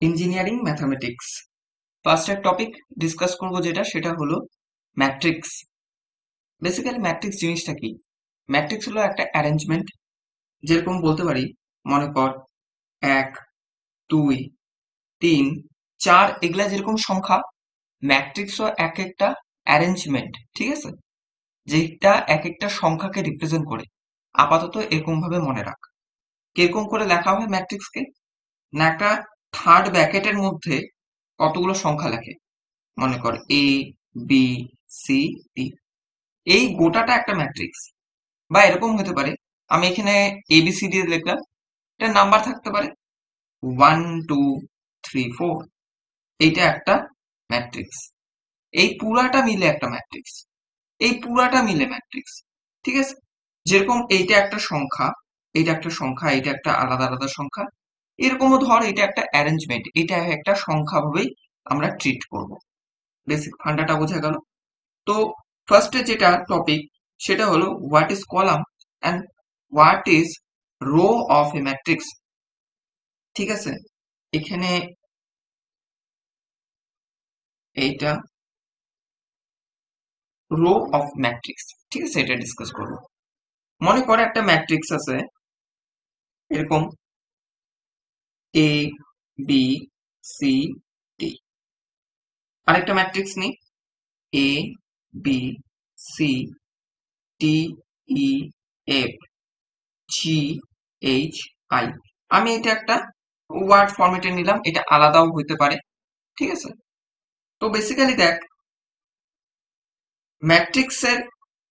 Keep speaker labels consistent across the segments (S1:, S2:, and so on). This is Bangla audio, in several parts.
S1: ইঞ্জিনিয়ারিং ম্যাথামেটিক্স ফার্স্ট এক টপিক ডিসকাস করব সেটা হলো ম্যাট্রিক্স। বেসিক্যালি ম্যাট্রিক্স জিনিসটা কি? ম্যাট্রিক্স হলো একটা অ্যারেঞ্জমেন্ট। যেরকম বলতে পারি, মনে কর 1, 2, 3, 4 এগুলা যেরকম সংখ্যা, ম্যাট্রিক্সও এক একটা অ্যারেঞ্জমেন্ট, ঠিক আছে, যেটা এক একটা সংখ্যাকে রিপ্রেজেন্ট করে। আপাতত এরকম ভাবে মনে রাখ। কিরকম করে লেখা হয় ম্যাট্রিক্সকে? না, একটা থার্ড ব্র্যাকেটের মধ্যে কতগুলো সংখ্যা লেখে। মনে কর এ, বি, সি, ডি, এই গোটাটা একটা ম্যাট্রিক্স। বা এরকম হতে পারে, আমি এখানে এবিসিডি লিখলাম, এটা নাম্বার থাকতে পারে 1, 2, 3, 4, এইটা একটা ম্যাট্রিক্স। এই পুরাটা মিলে একটা ম্যাট্রিক্স, এই পুরাটা মিলে ম্যাট্রিক্স, ঠিক আছে। যেরকম এইটা একটা সংখ্যা, এইটা একটা সংখ্যা, এইটা একটা আলাদা আলাদা সংখ্যা, এরকমও ধর এটা একটা অ্যারেঞ্জমেন্ট, এটা একটা সংখ্যা ভাবেই আমরা ট্রিট করব। বেসিক ফান্ডাটা বোঝা গেল। তো ফার্স্টে যেটা টপিক, সেটা হলো what is column and what is row of a matrix. ঠিক আছে, এখানে এইটা রো অফ ম্যাট্রিক্স, ঠিক আছে, এটা ডিসকাস করব। মনে করে একটা ম্যাট্রিক্স আছে এরকম এ, বি, সি, ডি। আরেকটা ম্যাট্রিক্স নেই, A, B, C, D, E, F, G, H, I. আমি এটা একটা ওয়ার্ড ফরম্যাটে নিলাম, এটা আলাদাও হইতে পারে, ঠিক আছে। তো বেসিক্যালি দেখ, ম্যাট্রিক্সের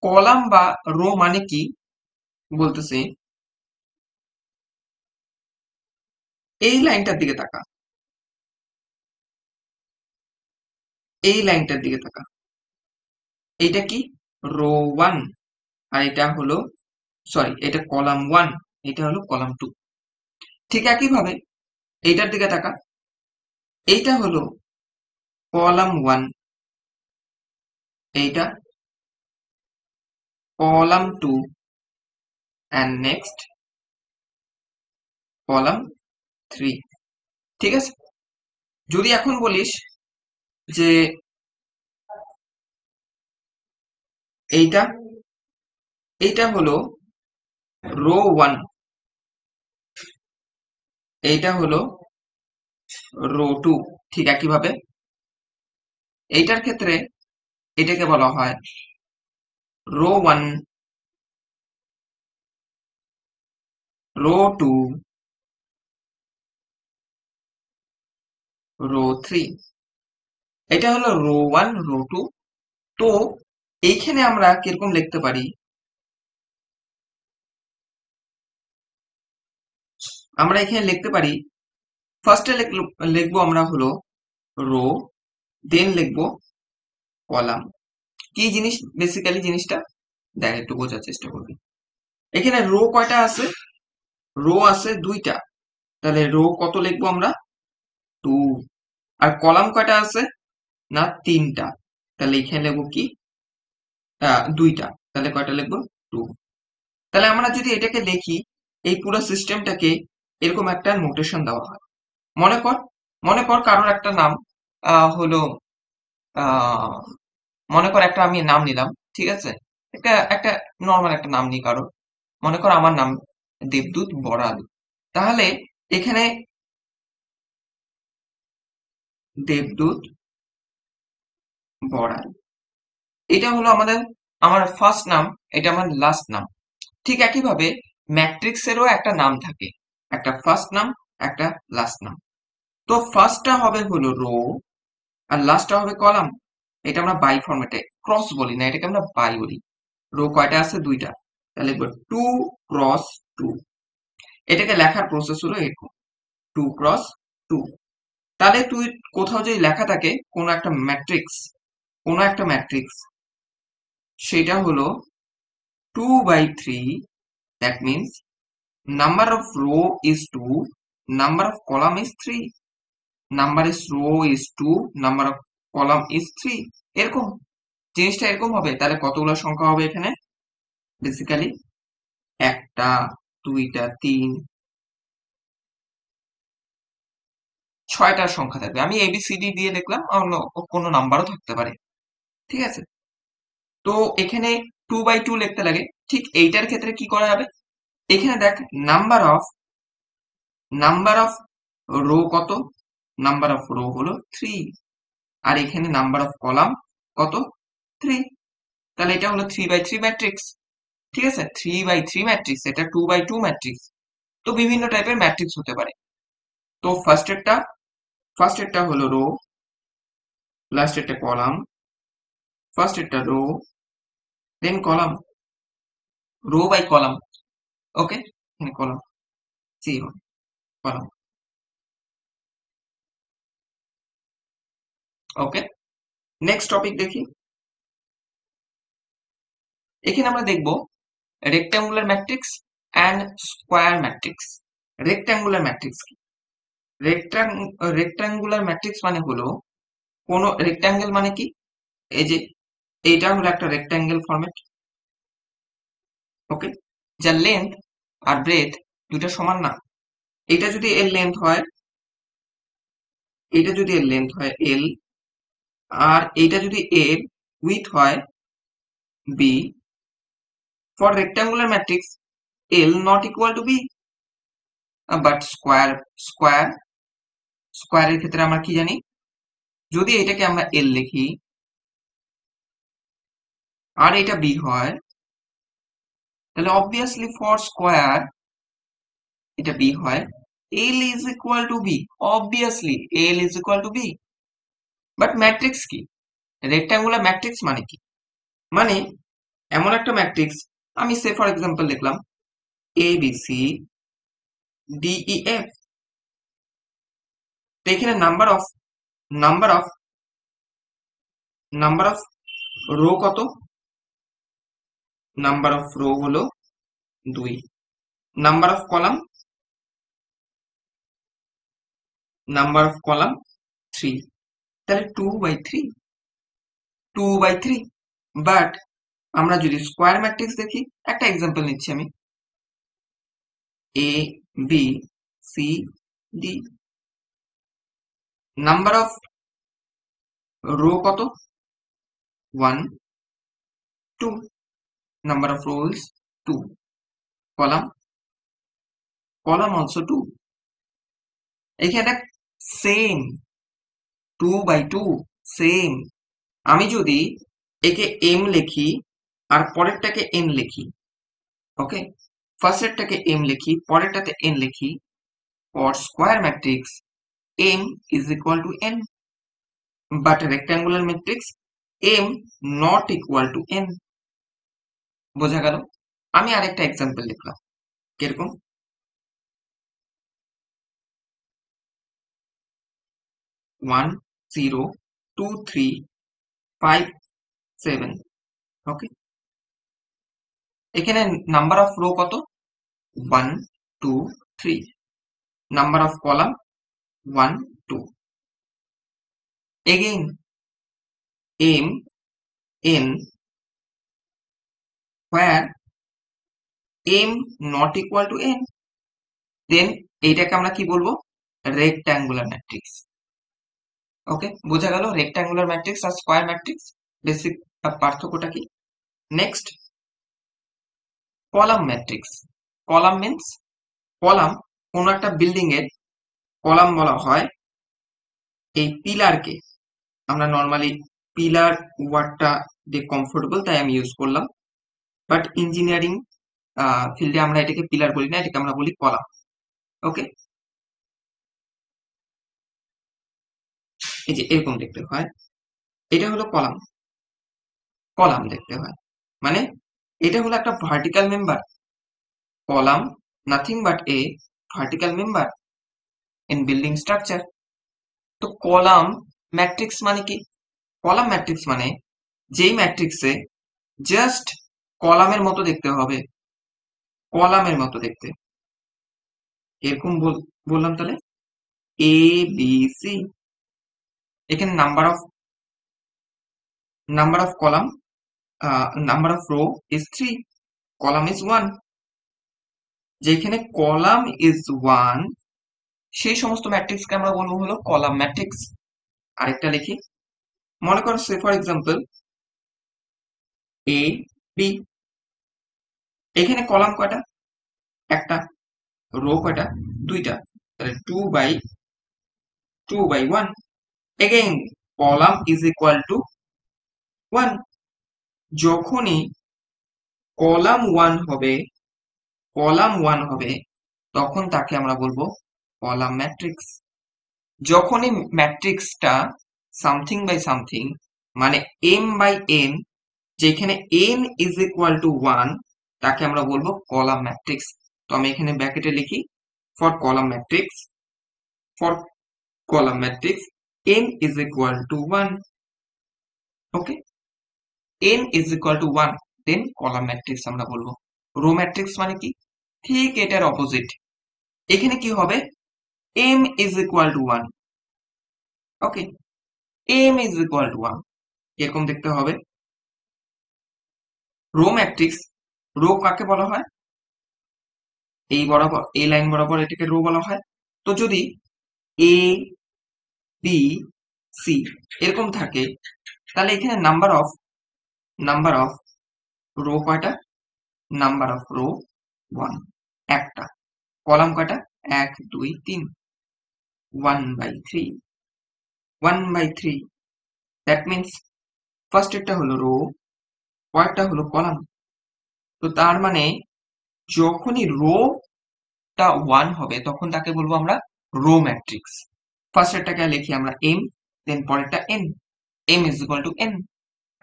S1: কলাম বা রো মানে কি বলতেছি। এই লাইনটার দিকে তাকা, এই লাইনটার দিকে তাকা। এইটা কি? রো 1। আর এটা হলো, সরি, এটা কলাম 1, এটা হলো কলাম 2। ঠিক একইভাবে এইটার দিকে তাকা, এইটা হলো কলাম 1, এইটা কলাম 2, অ্যান্ড নেক্সট কলাম 3। ঠিক আছে। যদি এখন বলিস যে এইটা, এইটা হলো রো 1, এইটা হলো রো 2, ঠিক একইভাবে এইটার ক্ষেত্রে এটাকে বলা হয় রো 1, রো 2, রো 3। এটা হলো রো 1, রো 2। তো এইখানে আমরা কিরকম লিখতে পারি? আমরা এখানে লিখতে পারি, ফার্স্টে লিখবো আমরা হলো রো, দেন লিখবো কলাম। কি জিনিস বেসিক্যালি জিনিসটা দেখ, একটু বোঝার চেষ্টা করবি। এখানে রো কয়টা আছে? রো আছে 2টা, তাহলে রো কত লিখবো আমরা? 2। আর কলাম কয়টা আছে? না, 3টা, তাহলে এখানে লিখবো কি? 2টা, তাহলে কয়টা লিখবো? 2। তাহলে আমরা যদি এটাকে লিখি, এই পুরো সিস্টেমটাকে এরকম একটা নোটেশন দেওয়া হয়। মনে কর, মনে কর কারোর একটা নাম হলো, আহ মনে কর একটা আমি নাম নিলাম, ঠিক আছে, একটা একটা নর্মাল একটা নাম নিই কারো। মনে কর আমার নাম দেবদূত বড়াল। তাহলে এখানে দেবদূত বড়াল, এটা হলো আমার ফার্স্ট নাম, এটা আমার লাস্ট নাম। ঠিক একইভাবে ম্যাট্রিক্সেরও একটা নাম থাকে, একটা ফার্স্ট নাম, একটা লাস্ট নাম। তো ফার্স্টটা হবে হলো রো, আর লাস্টটা হবে কলাম। এটা আমরা বাই ফরম্যাটে, ক্রস বলি না, এটাকে আমরা বাই বলি। রো কয়টা আছে? 2টা, তাহলে লিখবো 2 ক্রস 2। এটাকে লেখার প্রসেস হলো এরকম, 2 ক্রস 2। তাহলে তুই কোথাও যদি লেখা থাকে কোনো একটা ম্যাট্রিক্স, কোনো একটা ম্যাট্রিক্স, সেটা হলো 2/3, that means number of row is 2, number of column is 3, number is row is 2, number of column is 3। এরকম জিনিসটা এরকম হবে। তাহলে কতগুলো সংখ্যা হবে এখানে? বেসিক্যালি 1টা, 2টা, 3, 6টার সংখ্যা থাকবে। আমি ABCD দিয়ে লিখলাম, অন্য কোনো নাম্বারও থাকতে পারে। ঠিক আছে? তো এখানে 2/2 লিখতে লাগে। ঠিক এইটার ক্ষেত্রে কি করা যাবে? এখানে দেখ, number of number of row কত? নাম্বার অফ রো হলো 3, আর এখানে নাম্বার অফ কলাম কত? 3। তাহলে এটা হলো 3/3 ম্যাট্রিক্স। ঠিক আছে, 3/3 ম্যাট্রিক্স, এটা 2/2 ম্যাট্রিক্স। তো বিভিন্ন টাইপের ম্যাট্রিক্স হতে পারে। তো ফার্স্ট এরটা হলো রো, লাস্ট এরটা কলাম, ফার্স্ট এরটা row, then column, row by column. Okay, এখানে কলাম সি হবে, কলাম। ওকে, নেক্সট টপিক দেখি। এখানে আমরা দেখব rectangular matrix and square matrix. Rectangular matrix কি? রেক্ট্যাঙ্গুলার ম্যাট্রিক্স মানে হলো, কোন রেক্ট্যাঙ্গেল মানে কি? এই যে এইটা হলো একটা রেক্ট্যাঙ্গেল ফরম্যাট। ওকে, যার লেন্থ আর ব্রেথ দুটো সমান না। এটা যদি এর লেন্থ হয়, এটা যদি এর লেন্থ হয় এল, আর এটা যদি এর উইথ হয় B, for rectangular matrix L not equal to B. But স্কোয়ারের ক্ষেত্রে আমরা কি জানি? যদি এটাকে আমরা এল লিখি আর এটা বি হয়, তাহলে অবভিয়াসলি ফর স্কোয়ার এটা বি হয়, L is equal to B. Obviously L is equal to B. But matrix কি? রেক্ট্যাঙ্গুলার ম্যাট্রিক্স মানে কি? মানে এমন একটা ম্যাট্রিক্স, আমি সে ফর এক্সাম্পল লিখলাম A B C D E F. তো এখানে number of number of row কত? নাম্বার অফ রো হলো 2। Number of column 3। তাহলে 2/3। বাট আমরা যদি স্কোয়ার ম্যাট্রিক্স দেখি, একটা এক্সাম্পল নিচ্ছি আমি, A B C D, number of row কত? 1 2, number of row is 2। Column also 2। এখানে দেখ, সেম 2/2, সেম। আমি যদি একে এম লিখি আর পরেরটাকে এন লিখি, ওকে, ফার্স্টেরটাকে এম লিখি পরেরটাতে এন লিখি, for square matrix M is equal to N. But rectangular matrix M not equal to N. বোঝা গেল? আমি আরেকটা এক্সাম্পল লিখলাম, কিরকম? 1 0 2 3 5 7। ওকে, এখানে নাম্বার অফ রো কত? 1 2 3। Number of column 1 2। Again M N, where m not equal to n, then এইটাকে আমরা কি বলবো? Rectangular matrix. ওকে, বোঝা গেল রেক্ট্যাঙ্গুলার ম্যাট্রিক্স আর স্কোয়ার ম্যাট্রিক্স বেসিক পার্থক্যটা কি। Next, column matrix. Column means, column কোন একটা বিল্ডিং এর কলাম বলা হয় এই পিলারকে। আমরা নর্মালি পিলার ওয়ার্ডটা দিয়ে কমফোর্টেবল, তাই আমি ইউজ করলাম। বাট ইঞ্জিনিয়ারিং ফিল্ডে আমরা এটাকে পিলার বলি না, এটাকে আমরা বলি কলাম। ওকে, এই যে এরকম দেখতে হয়, এটা হলো কলাম। কলাম দেখতে হয় মানে এটা হলো একটা vertical member. Column nothing but A vertical member in building structure. তো কলাম ম্যাট্রিক্স মানে কি? কলাম ম্যাট্রিক্স মানে যেই ম্যাট্রিক্সে জাস্ট কলামের মতো দেখতে হবে, কলামের মতো দেখতে। এরকম বললাম তাহলে এ বি সি, এখানে number of column, number of row is 3, column is 1। যেখানে কলাম ইজ 1 সেই সমস্ত ম্যাট্রিক্সকে আমরা বলবো হলো কলাম ম্যাট্রিক্স। আরেকটা লিখি, মনে করো সে ফর এক্সাম্পল এ বি, এখানে কলাম কয়টা? একটা। রো কয়টা? দুইটা। তাহলে 2 by 1। Again column is equal to 1। যখনই কলাম 1 হবে, কলাম 1 হবে, তখন তাকে আমরা বলবো কলাম ম্যাট্রিক্স। যখনই ম্যাট্রিক্সটা সামথিং বাই সামথিং মানে m বাই n, যেখানে n ইজ ইকুয়াল টু 1, তাকে আমরা বলবো কলাম ম্যাট্রিক্স। তো আমি এখানে ব্র্যাকেটে লিখি for column matrix, for column matrix n is equal to 1। Okay, n is equal to 1, then column matrix আমরা বলবো। রো ম্যাট্রিক্স মানে কি? ঠিক এটার অপোজিট। এখানে কি হবে? m is equal to 1। Okay, m is equal to 1 এরকম দেখতে হবে। রো ম্যাট্রিক্স, রো কাকে বলা হয়? এই বরাবর, এই লাইন বরাবর এটাকে রো বলা হয়। তো যদি এ বি সি এরকম থাকে, তাহলে এখানে নাম্বার অফ রো কয়টা? নাম্বার অফ রো 1, একটা। কলাম কয়টা? 1 2 3, 1/3, 1/3। দ্যাট মিনস ফার্স্ট একটা হলো রো, কয়েকটা হলো কলাম। তো তার মানে যখনই রোটা 1 হবে তখন তাকে বলবো আমরা রো ম্যাট্রিক্স। ফার্স্ট এরটাকে লিখি আমরা m, দেন পরেরটা n, m is equal two n।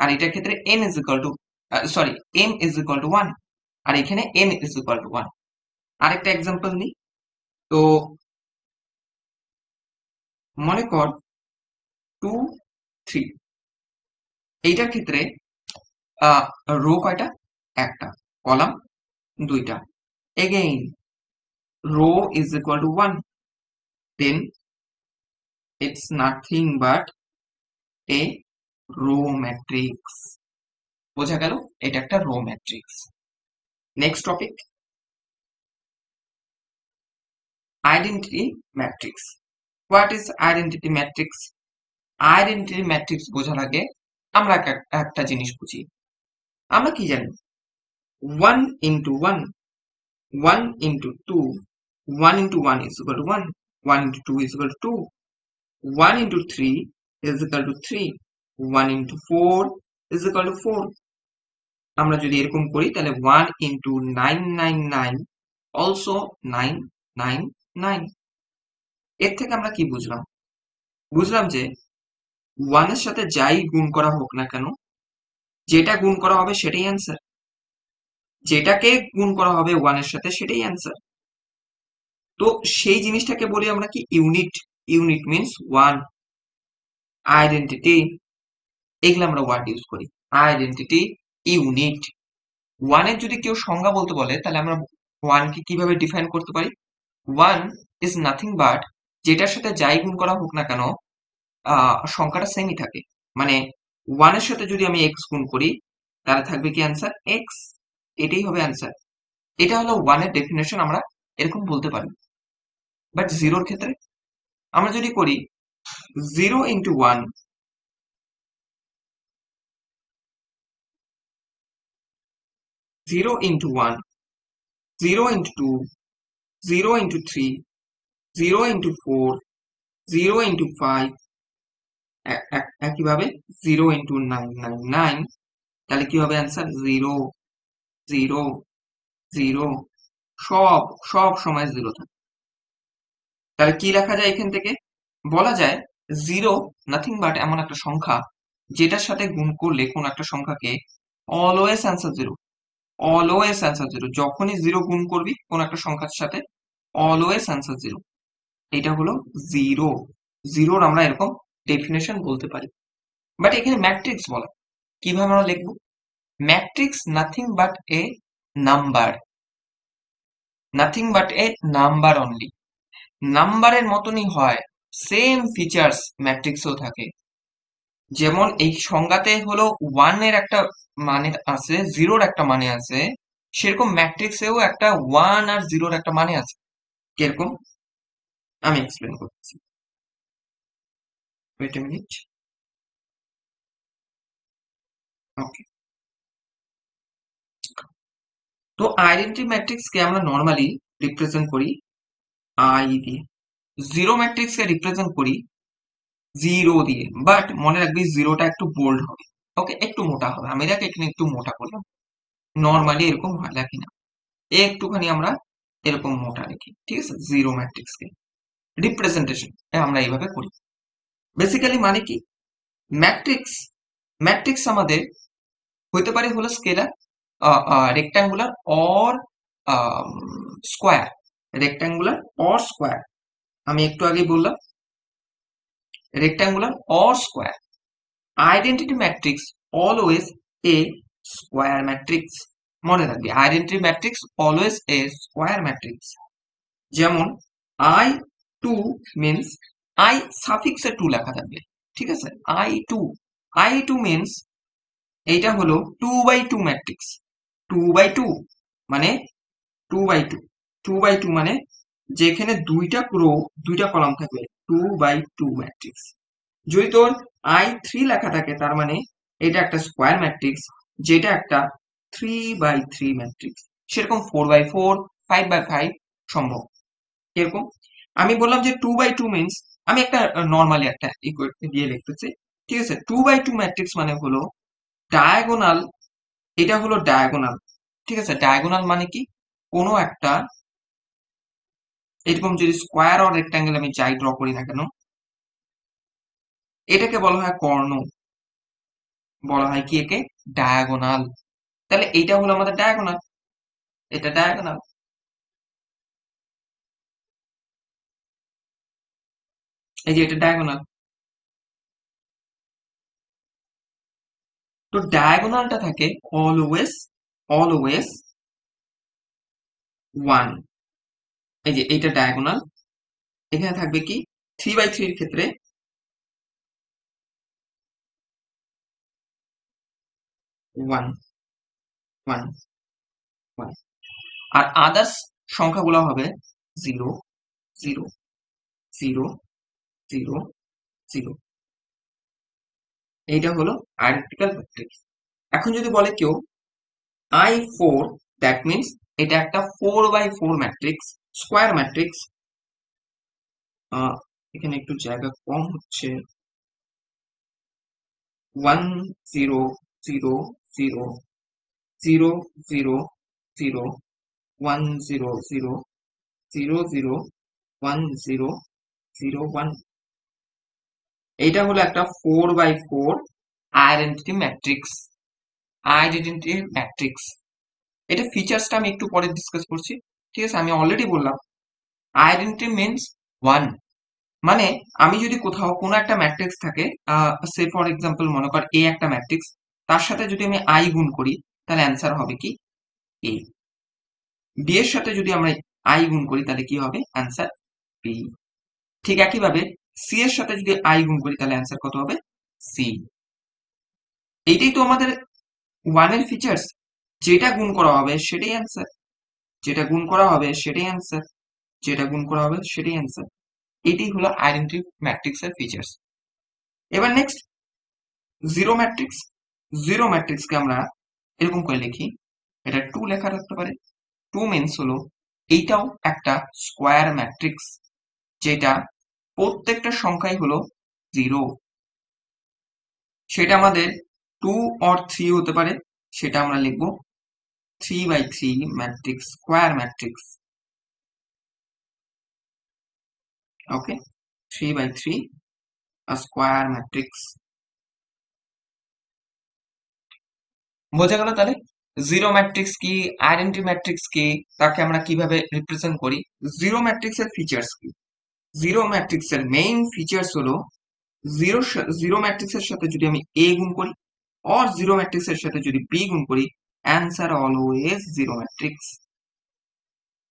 S1: আর এটার ক্ষেত্রে n is equal two sorry m is equal to 1, আর এখানে n ইজ ইকুয়াল টু 1। আরেকটা এক্সাম্পল নিই। তো মনে কর 2 3, এইটার ক্ষেত্রে রো কয়টা? একটা, কলাম দুইটা। Again row is equal to 1, then it's nothing but a row matrix. বোঝা গেল? এটা একটা row matrix. Next topic, identity matrix. What is identity matrix? Identity matrix বোঝার আগে আমরা একটা জিনিস বুঝি। আমরা কি জানি? 1 into 1, 1 into 2, 1 into 1 is equal to 1, 1 into 2 is equal to 2, 1 into 3 is equal to 3, 1 into 4 is equal to 4। আমরা যদি এরকম করি তাহলে 1 into 999 also 999। এর থেকে আমরা কি বুঝলাম? বুঝলাম যে 1 এর সাথে যাই গুণ করা হোক না কেন, যেটা গুণ করা হবে সেটাই অ্যান্সার। যেটাকে গুণ করা হবে 1 এর সাথে সেটাই অ্যান্সার। তো সেই জিনিসটাকে বলি আমরা কি? ইউনিট। Unit means 1। আইডেন্টিটি, এগুলো আমরা ওয়ার্ড ইউজ করি। Identity, unit. 1 এর যদি কেউ সংজ্ঞা বলতে বলে তাহলে আমরা 1 কে কিভাবে ডিফাইন করতে পারি? 1 ইজ নাথিং বাট, যেটার সাথে যাই গুণ করা হোক না কেন সংখ্যাটা সেমই থাকে। মানে 1 এর সাথে যদি আমি x গুণ করি তাহলে থাকবে কি অ্যান্সার? x। এটাই হবে অ্যান্সার। এটা হলো 1 এর ডেফিনেশন, আমরা এরকম বলতে পারি। বাট জিরোর ক্ষেত্রে আমরা যদি করি 0 into 1, 0 into 1, 0 into 2, 0 into 3, 0 into 4, 0 into 5, একইভাবে 0 into 999, তাহলে কি হবে অ্যান্সার? 0 0 0। সব সব সময় 0 থাকে। তাহলে কি লেখা যায় এখান থেকে? বলা যায় 0 নাথিং বাট এমন একটা সংখ্যা যেটার সাথে গুণ করলে কোন একটা সংখ্যাকে অলওয়েজ অ্যান্সার 0, অলওয়েজ অ্যান্সার 0। যখনই 0 গুণ করবি কোন একটা সংখ্যার সাথে অলওয়েজ অ্যান্সার 0। এটা হলো জিরো। জিরোর আমরা এরকম ডেফিনেশন বলতে পারি। বাট এখানে ম্যাট্রিক্স বলা, কিভাবে আমরা লিখবো? Matrix nothing but A number, nothing but A number only. নাম্বারের মতনই হয়, সেম ফিচার্স ম্যাট্রিক্সেও থাকে। যেমন এই সংজ্ঞাতে হলো 1 এর একটা মানে আছে, 0 একটা মানে আছে, সেরকম ম্যাট্রিক্সেও একটা 1 আর 0 একটা মানে আছে। কিরকম? আমি এক্সপ্লেন করছি। Wait a minute. ওকে, তো আইডেন্টিটি ম্যাট্রিক্স কে আমরা নর্মালি রিপ্রেজেন্ট করি আই দিয়ে, জিরো ম্যাট্রিক্স কে রিপ্রেজেন্ট করি জিরো দিয়ে, বাট মনে রাখবি জিরোটা একটু বোল্ড হবে, ওকে, একটু মোটা হবে। আমি দেখ এখানে একটু মোটা করলাম, নর্মালি এরকম রাখি না, একটুখানি আমরা এরকম মোটা লিখি, ঠিক আছে। জিরো ম্যাট্রিক্স কে রিপ্রেজেন্টেশন আমরা এইভাবে করি। বেসিক্যালি মানে কি, ম্যাট্রিক্স ম্যাট্রিক্স আমাদের হইতে পারে হলো scalar, rectangular or square, rectangular or square. আমি একটু আগে বললাম rectangular or square. Identity matrix always a square matrix. মনে রাখবি identity matrix always a square matrix. যেমন আই টু মিনস আই সাফিক্সে টু লেখা থাকবে, ঠিক আছে। আই টু মিনস এইটা হলো two by two matrix. Two by two মানে two by two, two by two মানে যেখানে দুইটা রো দুইটা কলাম থাকবে, টু বাই টু ম্যাট্রিক্স। যদি তোর আই থ্রি লেখা থাকে তার মানে এটা একটা স্কোয়ার ম্যাট্রিক্স, যেটা একটা থ্রি বাই থ্রি ম্যাট্রিক্স। সেরকম four by four, five by five সম্ভব। এরকম আমি বললাম যে টু বাই টু মিনস, আমি একটা নর্মালি একটা দিয়ে লিখতেছি, ঠিক আছে। টু বাই টু ম্যাট্রিক্স মানে হলো ডায়াগোনাল, এটা হলো ডায়াগোনাল, ঠিক আছে। ডায়াগোনাল মানে কি, কোনো একটা এরকম যদি স্কোয়ার অর রেক্ট্যাঙ্গেল আমি যাই ড্র করি না কেন, এটাকে বলা হয় কর্ণ, বলা হয় কি একে ডায়াগোনাল। তাহলে এইটা হলো আমাদের ডায়াগোনাল, এটা ডায়াগোনাল, এই যে এটা ডায়াগোনাল। তো ডায়াগোনালটা থাকে অলওয়েজ অলওয়েজ ওয়ান। এই যে এইটা ডায়াগোনাল, এখানে থাকবে কি থ্রি বাই থ্রির ক্ষেত্রে ওয়ান, ওয়ান, ওয়ান। আর আদার্স সংখ্যাগুলো হবে zero, zero, zero, zero, zero. এইটা হলো আইডেন্টিক্যাল ম্যাট্রিক্স। এখন যদি বলে কেউ আই ফোর, দ্যাট মিনস এটা একটা four by four matrix, square matrix. এখানে একটু জায়গা কম হচ্ছে, one, zero, zero, zero, zero, zero, zero, one, zero, zero, zero, zero, one, zero, zero, one. এইটা হলো একটা four by four identity matrix, identity matrix. এটা ফিচার্সটা আমি একটু পরে ডিসকাস করছি, ঠিক আছে। আমি অলরেডি বললাম আইডেন্টিটি মিনস ওয়ান, মানে আমি যদি কোথাও কোনো একটা ম্যাট্রিক্স থাকে, সে ফর এক্সাম্পল মনে কর এ একটা ম্যাট্রিক্স, তার সাথে যদি আমি আই গুণ করি তাহলে অ্যান্সার হবে কি এ। বি এর সাথে যদি আমরা আই গুণ করি তাহলে কি হবে অ্যান্সার বি। ঠিক একইভাবে সি এর সাথে যদি আই গুণ করি তাহলে অ্যান্সার কত হবে সি। এইটাই তো আমাদের ওয়ানের ফিচার্স, যেটা গুণ করা হবে সেটাই অ্যান্সার, যেটা গুণ করা হবে সেটাই অ্যান্সার, যেটা গুণ করা হবে সেটাই অ্যান্সার। এটাই হলো আইডেন্টিটি ম্যাট্রিক্স এর ফিচার্স। এবার নেক্সট জিরো ম্যাট্রিক্স। জিরো ম্যাট্রিক্সকে আমরা এরকম করে লিখি, এটা টু লেখা রাখতে পারে। টু মিনস হলো এইটাও একটা স্কোয়ার ম্যাট্রিক্স, যেটা প্রত্যেকটা সংখ্যাই হলো জিরো। সেটা আমাদের টু অর থ্রি হতে পারে, সেটা আমরা লিখবো three by three matrix, square matrix. Okay, three by three square matrix. বোঝা গেল তাহলে জিরো ম্যাট্রিক্স কি, আইডেন্টি ম্যাট্রিক্স কি, তাকে আমরা কিভাবে রিপ্রেজেন্ট করি। জিরো ম্যাট্রিক্স এর ফিচার্স কি, জিরো ম্যাট্রিক্স এর মেইন ফিচার্স হলো জিরো, জিরো ম্যাট্রিক্স এর সাথে যদি আমি এ গুণ করি অর জিরো ম্যাট্রিক্স এর সাথে যদি বি গুণ করি, answer always zero matrix.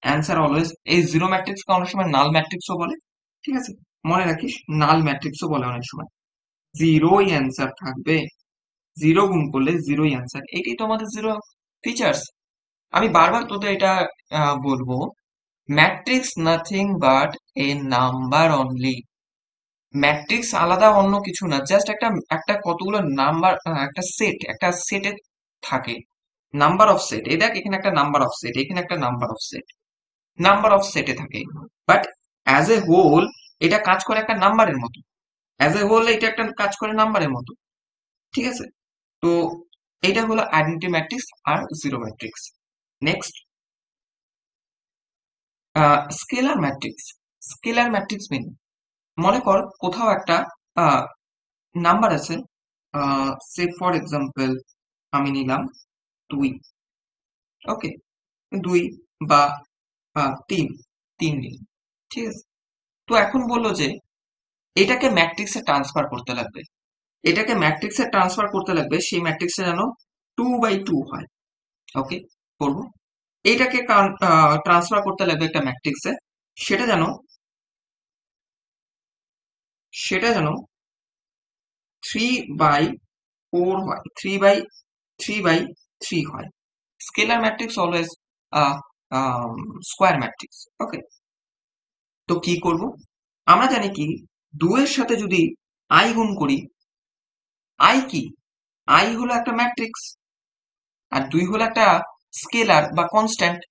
S1: Answer always, এই জিরো ম্যাট্রিক্স কে অনেক সময় নাল ম্যাট্রিক্সও বলে, ঠিক আছে। মনে রাখিস নাল ম্যাট্রিক্সও বলে অনেক সময়, জিরোই অ্যান্সার থাকবে, জিরো গুণ করলে জিরোই অ্যান্সার। এটাই তো আমাদের জিরো ফিচার্স। আমি বারবার তোদের এটা বলবো matrix nothing but A number only. Matrix আলাদা অন্য কিছু না, জাস্ট একটা একটা কতগুলো নাম্বার, একটা সেট, একটা সেটে থাকে। নাম্বার অফ সেট, এই দেখ এখানে একটা নাম্বার অফ সেট, এখানে একটা number of set, number of সেটে থাকে। বাট অ্যাজ এ হোল এটা কাজ করে একটা নাম্বারের মতো। অ্যাজ এ হোল এটা একটা কাজ করে নাম্বারের মতো। ঠিক আছে? তো এটা হলো আইডেন্টিটি ম্যাট্রিক্স আর zero matrix. Next, scalar matrix. Scalar matrix mean, মনে কর কোথাও একটা নাম্বার আছে, সে ফর এক্সাম্পল আমি নিলাম 2, ওকে, 2 বা 3, 3 নিলাম। ঠিক আছে? তো এখন বললো যে এটাকে ম্যাট্রিক্সে ট্রান্সফার করতে লাগবে। এটাকে ম্যাট্রিক্সে ট্রান্সফার করতে লাগবে, সেই ম্যাট্রিক্সে যেন 2/2 হয়। ওকে, করবো। এইটাকে ট্রান্সফার করতে লাগবে একটা ম্যাট্রিক্সে, সেটা যেন সেটা যেন 3/4 হয়, 3/3 হয়। Scalar matrix always square matrix. Okay, তো কি করব? আমরা জানি কি, 2 এর সাথে যদি আই গুণ করি, আই কি, আই হলো একটা ম্যাট্রিক্স আর 2 হলো একটা স্কেলার বা কনস্ট্যান্ট।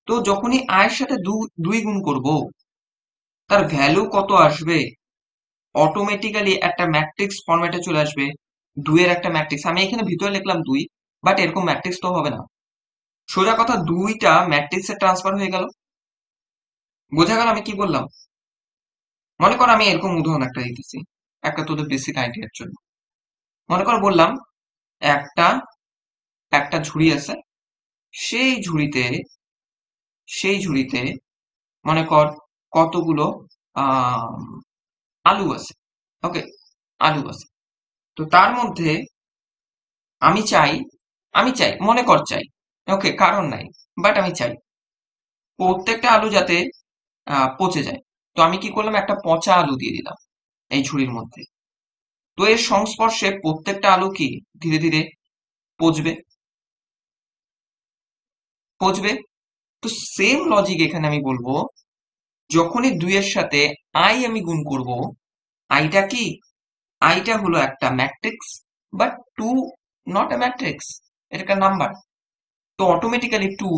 S1: তো যখনই আই এর সাথে 2 গুণ করব, তার ভ্যালু কত আসবে? অটোমেটিক্যালি একটা ম্যাট্রিক্স ফরম্যাটে চলে আসবে। 2 এর একটা ম্যাট্রিক্স, আমি এখানে ভিতরে লিখলাম 2, বাট এরকম ম্যাট্রিক্স তো হবে না। সোজা কথা, 2টা ম্যাট্রিক্সে ট্রান্সফার হয়ে গেল। বোঝা গেল আমি কি বললাম? মনে কর আমি এরকম উদাহরণ একটা দিতেছি, একটা তোদের বেসিক আইডিয়ার জন্য। মনে কর বললাম একটা একটা ঝুড়ি আছে, সেই ঝুড়িতে সেই ঝুড়িতে মনে কর কতগুলো আহ আলু আছে। ওকে, আলু আছে। তো তার মধ্যে আমি চাই আমি চাই, মনে কর চাই, ওকে, কারণ নাই, বাট আমি চাই প্রত্যেকটা আলু যাতে পচে যায়। তো আমি কি করলাম, একটা পচা আলু দিয়ে দিলাম এই ঝুড়ির মধ্যে। তো এর সংস্পর্শে প্রত্যেকটা আলু কি ধীরে ধীরে পচবে, পচবে। তো সেম লজিক এখানে আমি বলবো, যখনই 2 এর সাথে আই আমি গুণ করব, আইটা কি, আইটা হলো একটা matrix, but 2 not a matrix, এটা একটা নাম্বার। তো অটোমেটিক্যালি 2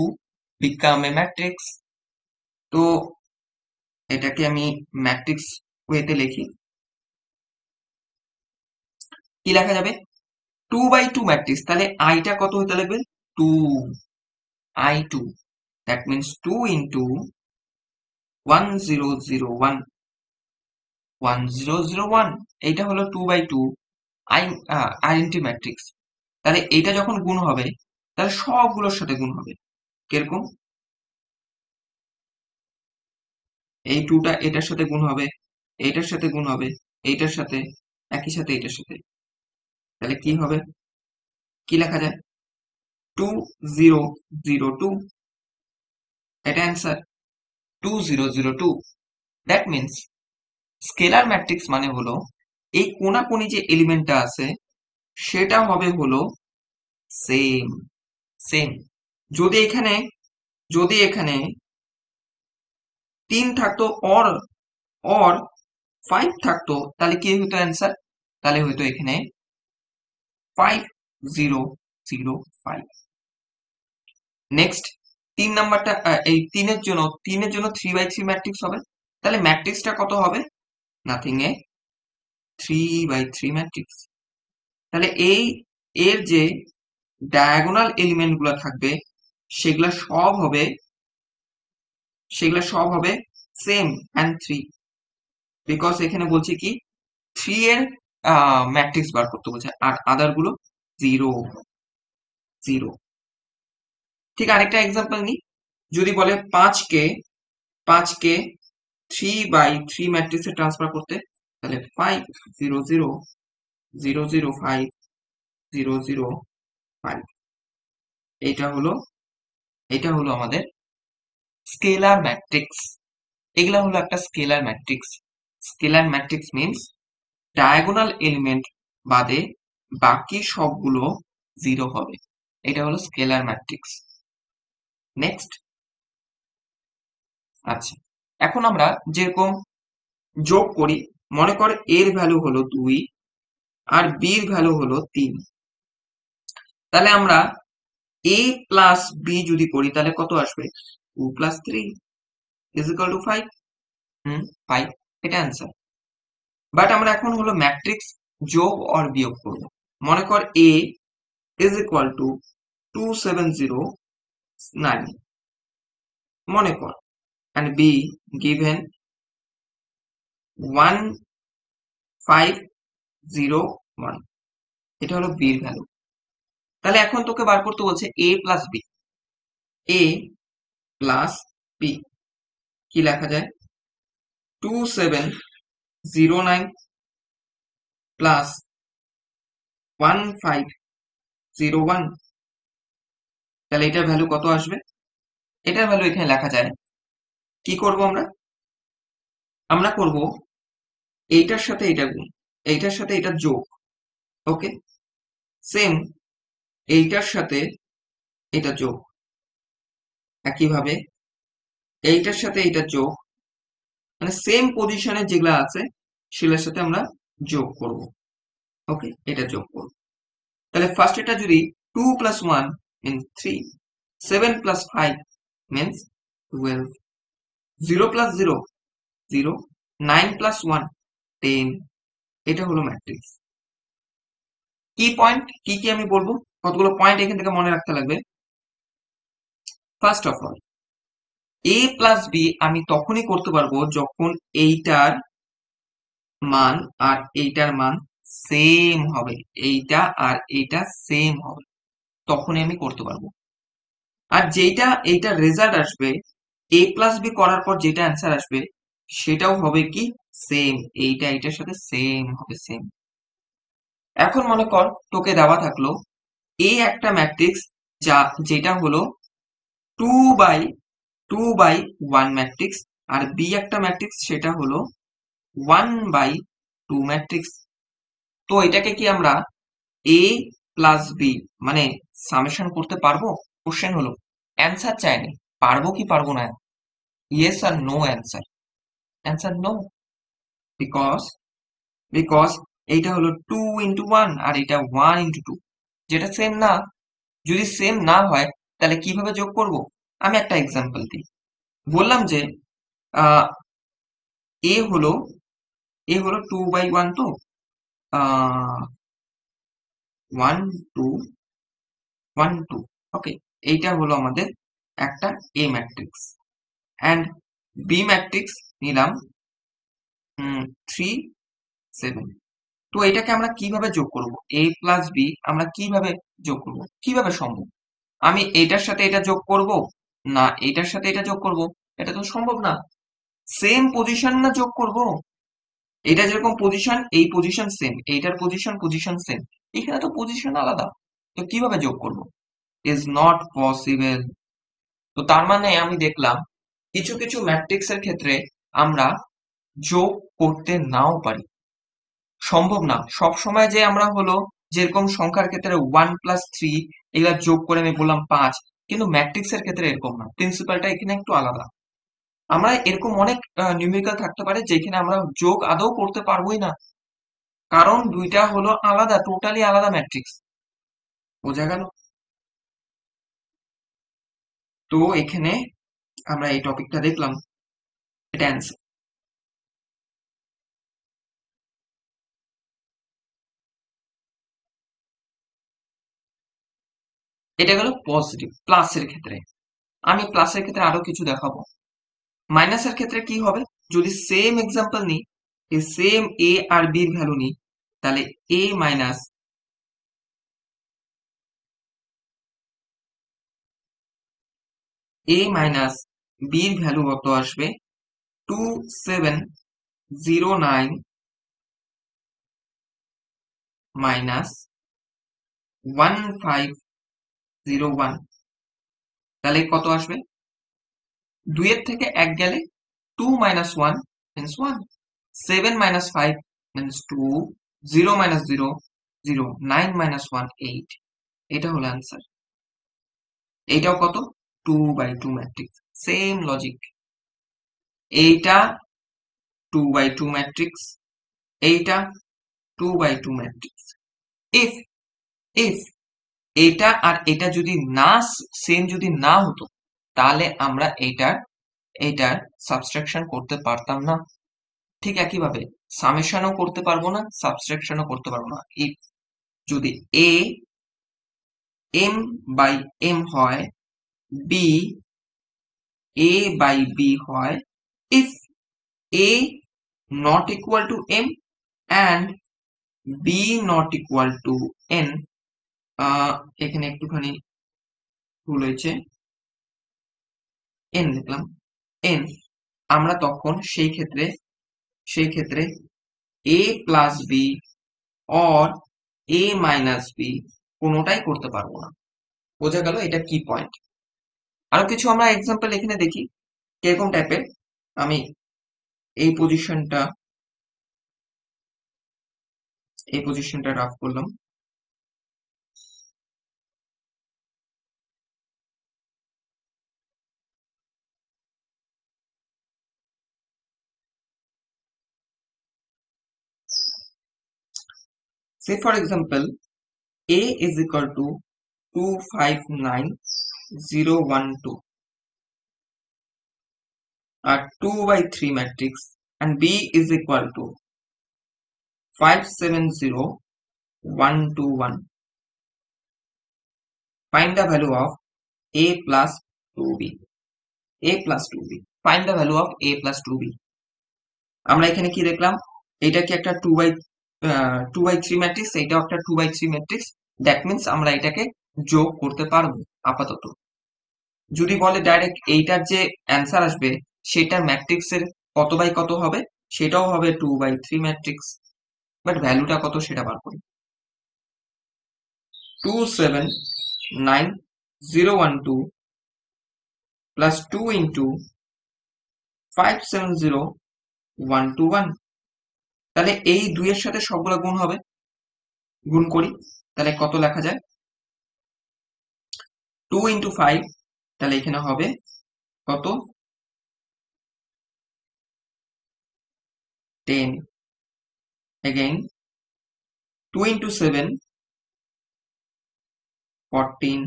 S1: বিকাম এ ম্যাট্রিক্স। তো এটাকে আমি ম্যাট্রিক্স ওয়েতে লিখি, কি লেখা যাবে? 2/2 ম্যাট্রিক্স, তাহলে আইটা কত হতে লাগবে? 2, I2, দ্যাট মিনস 2 ইন্টু 1001, 1001, এইটা হলো 2/2 আই আইডেন্টি ম্যাট্রিক্স। তাহলে এইটা যখন গুণ হবে, তাহলে সবগুলোর সাথে গুণ হবে। কিরকম? এই 2টা এটার সাথে গুণ হবে, এইটার সাথে গুণ হবে, এইটার সাথে, একই সাথে এইটার সাথে। তাহলে কি হবে? কি লেখা যায়? 2002, এটা answer, 2002। That means scalar matrix মানে হলো এই কোনাকুনি যে এলিমেন্টটা আছে সেটা হবে হলো সেম, সেম। যদি এখানে যদি এখানে 3 থাকতো, অর অর 5 থাকতো, তাহলে কি হতো অ্যান্সার? তাহলে হয়তো এখানে 5005। নেক্সট, 3 নাম্বারটা, এই 3-এর জন্য 3/3 ম্যাট্রিক্স হবে। তাহলে ম্যাট্রিক্সটা কত হবে? নাথিং এ 3/3 ম্যাট্রিক্স। তাহলে এর যে ডায়াগোনাল এলিমেন্ট গুলা থাকবে, সেগুলা সব হবে সেগুলা সব হবে সেম অ্যান্ড 3, বিকজ এখানে বলছে কি 3 এর ম্যাট্রিক্স বার করতে বলছে, আর আদার গুলো 0, 0। ঠিক আরেকটা এক্সাম্পল নিই, যদি বলে 5কে 3/3 ম্যাট্রিক্সে ট্রান্সফার করতে, তাহলে 5, 0, 0, 0, 5, 0, 0, 5। এটা হলো আমাদের স্কেলার ম্যাট্রিক্স। এগুলা হলো একটা scalar matrix. Scalar matrix means diagonal element বাদে বাকি সবগুলো 0 হবে। এটা হলো স্কেলার ম্যাট্রিক্স। নেক্সট, আচ্ছা, এখন আমরা যেরকম যোগ করি, মনে কর এর ভ্যালু হলো 2 আর বির ভ্যালু হলো 3, তাহলে আমরা a প্লাস বি যদি করি তাহলে কত আসবে? 2 প্লাস 3 ইজ ইকুয়াল টু 5। 5, এটা অ্যান্সার। বাট আমরা এখন হলো ম্যাট্রিক্স যোগ অর বিয়োগ করব। মনে কর a ইজ ইকুয়াল টু 2709, মনে কর, and b given 1501, এটা হলো b এর ভ্যালু। তাহলে এখন তোকে বার করতে বলছে a plus b। a plus b কি লেখা যায়? 2709 প্লাস 1501, তাহলে এটার ভ্যালু কত আসবে? এটার ভ্যালু এখানে লেখা যায়। কি করব আমরা? আমরা করব এইটার সাথে এটা গুণ, এইটার সাথে এটা যোগ। ওকে, সেম এইটার সাথে এটা যোগ, একইভাবে এইটার সাথে এটা যোগ, মানে সেম পজিশনে যেগুলা আছে সেগুলোর সাথে আমরা যোগ করব। ওকে, এটা যোগ করব। তাহলে ফার্স্ট এটা যদি 2 plus 1 means 3, 7 plus 5 means 12, 0 plus 0 0, 9 plus 1 10, এটা হলো ম্যাট্রিক্স। কি পয়েন্ট কি কি আমি বলবো, কতগুলো পয়েন্ট এখান থেকে মনে রাখতে লাগবে। First of all, A plus B আমি তখনই করতে পারবো যখন এইটার মান আর এইটার মান সেম হবে, এইটা আর এইটা সেম হবে, তখনই আমি করতে পারবো। আর যেটা এইটার রেজাল্ট আসবে, এ প্লাস বি করার পর যেটা অ্যান্সার আসবে সেটাও হবে কি সেম, এইটা এইটার সাথে সেম হবে, সেম। এখন মনে কর তোকে দেওয়া থাকলো এ একটা ম্যাট্রিক্স যা যেটা হলো 2 বাই 1 ম্যাট্রিক্স, আর বি একটা ম্যাট্রিক্স সেটা হলো 1/2 ম্যাট্রিক্স। তো এটাকে কি আমরা এ প্লাস বি মানে সামেশন করতে পারবো? কোশ্চেন হলো, অ্যান্সার চাইনি, পারবো কি পারবো না, ইয়েস আর no answer. Answer no, because because এইটা হলো 2 into 1 আর এটা 1 into 2, যেটা সেম না। যদি সেম না হয় তাহলে কিভাবে যোগ করব? আমি একটা এক্সাম্পল দিই। বললাম যে আহ, এ হলো এ হলো 2/1, তো 1 2 1 2, ওকে, এইটা হলো আমাদের একটা এ ম্যাট্রিক্স, অ্যান্ড বি ম্যাট্রিক্স নিলাম 3 7। তো এটাকে আমরা কিভাবে যোগ করব? এ প্লাস বি আমরা কিভাবে যোগ করব, কিভাবে সম্ভব? আমি এটার সাথে এটা যোগ করব, না এটার সাথে এটা যোগ করব? এটা তো সম্ভব না। সেম পজিশন না যোগ করব, এটা যেরকম পজিশন এই পজিশন সেম, এইটার পজিশন পজিশন সেম, এখানে তো পজিশন আলাদা, তো কিভাবে যোগ করব? Is not possible. তো তার মানে আমি দেখলাম কিছু কিছু ম্যাট্রিক্স এর ক্ষেত্রে আমরা যোগ করতে নাও পারি, সম্ভব না সব সময় যে আমরা হলো, যেরকম সংখ্যার ক্ষেত্রে 1+3 এগুলা যোগ করে আমি বললাম 5, কিন্তু ম্যাট্রিক্স এর ক্ষেত্রে এরকম না, প্রিন্সিপালটা এখানে একটু আলাদা। আমরা এরকম অনেক নিউমেরিক্যাল থাকতে পারে যেখানে আমরা যোগ আদৌ করতে পারবোই না, কারণ দুইটা হলো আলাদা, টোটালি আলাদা ম্যাট্রিক্স। বোঝা গেল? তো এখানে আমরা এই টপিকটা দেখলাম, এটা অ্যান্সার। এটা গেল পজিটিভ প্লাসের ক্ষেত্রে। আমি প্লাসের ক্ষেত্রে আরো কিছু দেখাবো। মাইনাসের ক্ষেত্রে কি হবে? যদি সেম এক্সাম্পল নিই, সেম এ আর বির ভ্যালু নিই, তাহলে এ মাইনাস বির ভ্যালু কত আসবে? 2709 মাইনাস 1501, তাহলে কত আসবে? 2 এর থেকে 1 গেলে 2 minus 1 means 1, 7 minus 5 means 2, 0 minus 0 0, 9 minus 1 8, এটা হলো অ্যান্সার। এইটাও কত? 2/2 ম্যাট্রিক্স, সেম লজিক। এইটা 2 by 2 ম্যাট্রিক্স, এইটা 2 by 2 ম্যাট্রিক্স। ইফ ইফ এটা আর এটা যদি না সেম যদি না হতো, তাহলে আমরা এইটার সাবট্রাকশন করতে পারতাম না। ঠিক একইভাবে সামেশনও করতে পারবো না, সাবট্রাকশনও করতে পারবো না। ইফ যদি এ m বাই m হয়, বি a বাই b হয়, if a not equal to m and b not equal to n, এখানে একটুখানি ভুল হয়েছে, n লিখলাম, n, আমরা তখন সেই ক্ষেত্রে a plus b or a minus b কোনোটাই করতে পারবো না। বোঝা গেল এটা কি পয়েন্ট। আরো কিছু আমরা এক্সাম্পল এখানে দেখি কিরকম টাইপের। আমি এই পজিশনটা রাফ করলাম। Say for example, A is equal to 259012 R 2 by 3 matrix, and B is equal to 570121. Find the value of A plus 2B. A plus 2B. Find the value of A plus 2B. আমরা এখানে কি দেখলাম, এটা কি একটা 2 by 3 ম্যাট্রিক্স, এটাও একটা 2 by 3 ম্যাট্রিক্স। দ্যাট মিনস আমরা এটাকে যোগ করতে পারবো আপাতত। যদি বলে ডাইরেক্ট এইটার যে অ্যান্সার আসবে সেটার ম্যাট্রিক্স এর কত বাই কত হবে, সেটাও হবে 2 by 3 ম্যাট্রিক্স, বাট ভ্যালুটা কত সেটা বার করি। 279012 প্লাস 2 ইন্টু 570121, তাহলে এই দুইয়ের সাথে সবগুলো গুণ হবে, গুণ করি, তাহলে কত লেখা যায়, 2 ইন্টু 5, তাহলে এখানে হবে কত, 10, again 2 into 7, 14,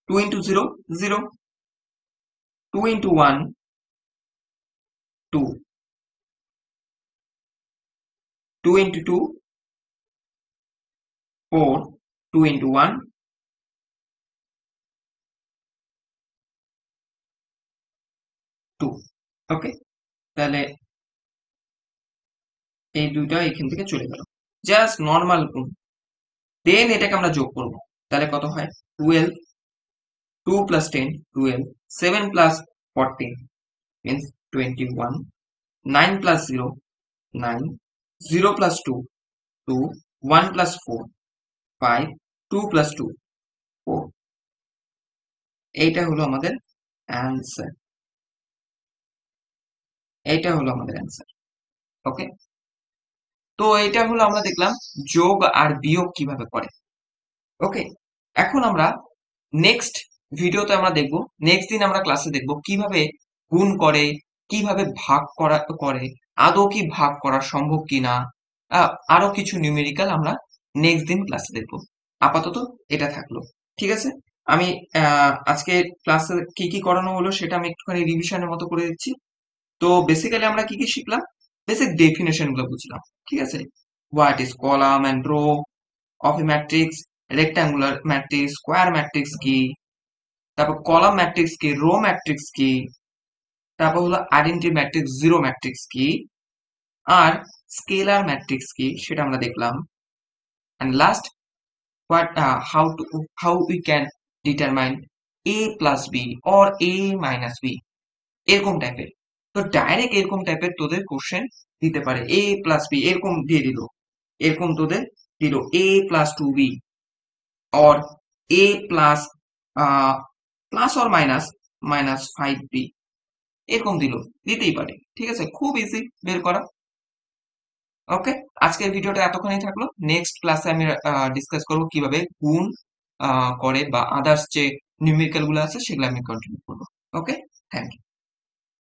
S1: 2 into 0, 0, 2 into 1, 2, 2 into 2, 4, 2 into 1, 2, ওকে। তাহলে এই দুইটা এখান থেকে চলে গেল, জাস্ট নর্মাল গুণ। দেন এটাকে আমরা যোগ করব, তাহলে কত হয়, 12, 2 plus 10, 12, 7 plus 14 means 21, 9 plus 0, 9, 0 plus 2, 2, 1 plus 4, 5, 2 plus 2, 4. এইটা হলো আমাদের অ্যান্সার, এইটা হলো আমাদের অ্যান্সার, ওকে। তো এটা হলো আমরা দেখলাম যোগ আর বিয়োগ কিভাবে করে, ওকে। এখন আমরা নেক্সট ভিডিওতে আমরা দেখব, নেক্সট দিন আমরা ক্লাসে দেখব কিভাবে গুণ করে, কিভাবে ভাগ করে, আদৌ কি ভাগ করা সম্ভব কিনা, আরো কিছু নিউমেরিক্যাল আমরা নেক্সট দিন ক্লাসে দেখব। আপাতত এটা থাকলো, ঠিক আছে। আমি আজকে ক্লাসে কি কি করানো হলো সেটা আমি একটুখানি রিভিশনের মতো করে দিচ্ছি। তো বেসিক্যালি আমরা কি কি শিখলাম, বেসিক ডেফিনেশন গুলো বুঝলাম, ঠিক আছে। What is column and row of a matrix, rectangular matrix, square matrix কি, তারপর কলাম ম্যাট্রিক্স কি, রো ম্যাট্রিক্স কি, তারপর হলো আইডেন্টিটি ম্যাট্রিক্স, জিরো ম্যাট্রিক্স কি, আর স্কেলার ম্যাট্রিক্স কি সেটা আমরা দেখলাম। And last, what how we can determine a plus b or a minus b, এরকম টাইপের। তো ডাইরেক্ট এরকম টাইপের তোদের কোশ্চেন দিতে পারে, a plus b এরকম দিয়ে দিল, এরকম তোদের দিল a plus 2b or a plus plus or minus minus 5b, এরকম দিতেই পারে, ঠিক আছে। খুব ইজি বের করা, ওকে। আজকের ভিডিওটা এতক্ষণই থাকলো, নেক্সট ক্লাসে আমি ডিসকাস করবো কিভাবে গুণ করে বা আদার্স যে নিউমেরিক্যাল গুলো আছে সেগুলো আমি কন্টিনিউ করবো, ওকে। Thank you.